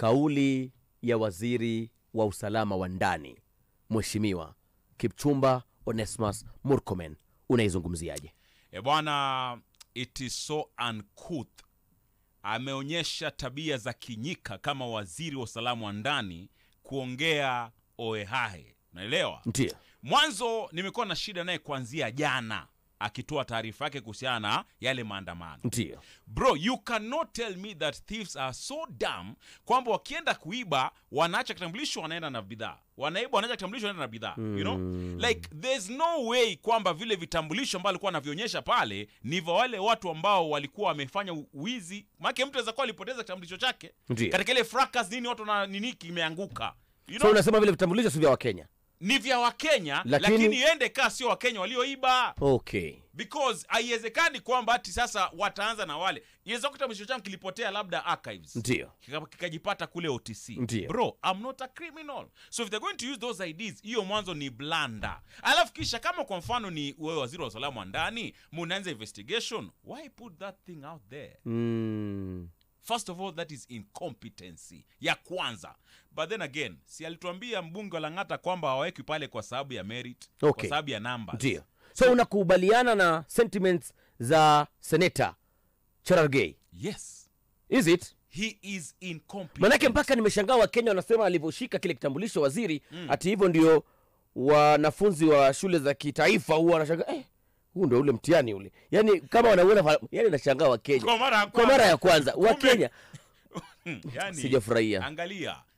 kauli ya waziri wa usalama wa ndani Mheshimiwa Kipchumba Onesmus Murkomen unaizungumziaje? Bwana, it is so uncouth. Ameonyesha tabia za kinyika kama waziri wa usalama wa ndani kuongea oehahe. Unaelewa? Ndio. Mwanzo nimekuwa na shida naye kuanzia jana akitoa taarifa yake kuhusiana na yale maandamano. Ndio. Bro, you cannot tell me that thieves are so dumb kwamba wakienda kuiba wanaacha kitambulisho wanaenda na bidhaa. Wanaiba wanaacha kitambulisho wanaenda na bidhaa. You know? Like there's no way kwamba vile vitambulisho ambao alikuwa anavionyesha pale ni vya wale watu ambao walikuwa wamefanya uwizi. Maana mtu anaweza kuwa alipoteza kitambulisho chake katika ile fracas nini watu na nini kimeanguka. You know? So unasema vile vitambulisho si vya Wakenya? Ni vya Wakenya, lakini ende kasi sio Wakenya walioiba. Okay. Because haiwezekani kwamba ati sasa wataanza na wale. Yaweza kitambulisho changu kilipotea labda archives. Ndio. Kikajipata kule OTC. Ndio. Bro, I'm not a criminal. So if they're going to use those IDs, hiyo mwanzo ni blanda. Alafu kisha kama kwa mfano ni wewe waziri wa usalama wa ndani, mnaanza investigation, why put that thing out there? First of all, that is incompetency ya kwanza. But then again, si alituambia mbunge wa Lang'ata kwamba hawaweki pale kwa sababu ya merit, kwa sababu ya numbers. Ndio. So unakubaliana na sentiments za Senator Cherargei? Yes. Is it? He is incompetent. Manake mpaka nimeshangaa Wakenya wanasema alivyoshika kile kitambulisho waziri, ati hivyo ndio wanafunzi wa shule za kitaifa huwa wanashangaa huu ndio ule mtihani ule. Yaani kama wanaona, yani nashangaa Wakenya. Kwa mara ya kwanza Wakenya. Yani sijafurahia.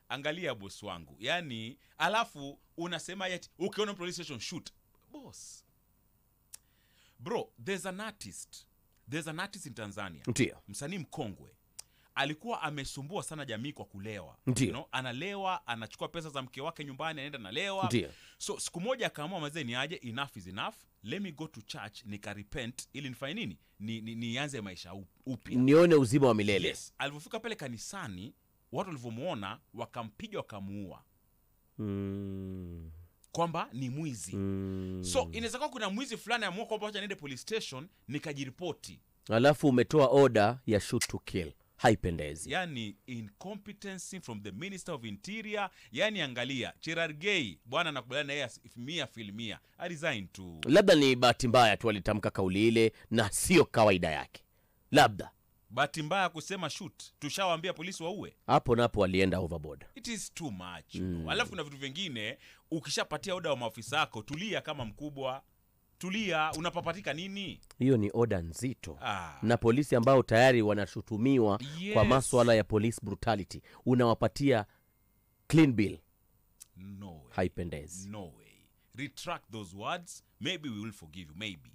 Angalia boss wangu. Yani alafu unasema yet ukiona police station shoot. Boss. Bro, there's an artist in Tanzania. Ndio. Msanii mkongwe. Alikuwa amesumbua sana jamii kwa kulewa. You know, analewa, anachukua pesa za mke wake nyumbani, anaenda na lewa. Ndio. So siku moja akaamua mazee ni aje, enough is enough. Let me go to church repent ili nifanye nini? Nianze maisha upya. Nione uzima wa milele. Yes. Alipofika pale kanisani, watu walivyomuona wakampiga wakamuua. Kwamba ni mwizi. So inaweza kuwa kuna mwizi fulani amua kwamba acha niende police station nikajiripoti. Alafu umetoa order ya shoot to kill. Haipendezi. Yani incompetency from the Minister of Interior. Yani angalia, Cherargei bwana nakubaliana yeye mia filmia. I resign to. Labda ni bahati mbaya tu alitamka kauli ile na sio kawaida yake. Labda bahati mbaya kusema shoot. Tushawaambia polisi waue. Hapo napo walienda overboard. It is too much. Alafu kuna vitu vingine ukishapatia order wa maafisa yako, tulia kama mkubwa. Tulia, unapapatika nini? Hiyo ni order nzito. Na polisi ambao tayari wanashutumiwa kwa masuala ya police brutality, unawapatia clean bill. No way. Haipendezi. No way. Retract those words. Maybe we will forgive you. Maybe.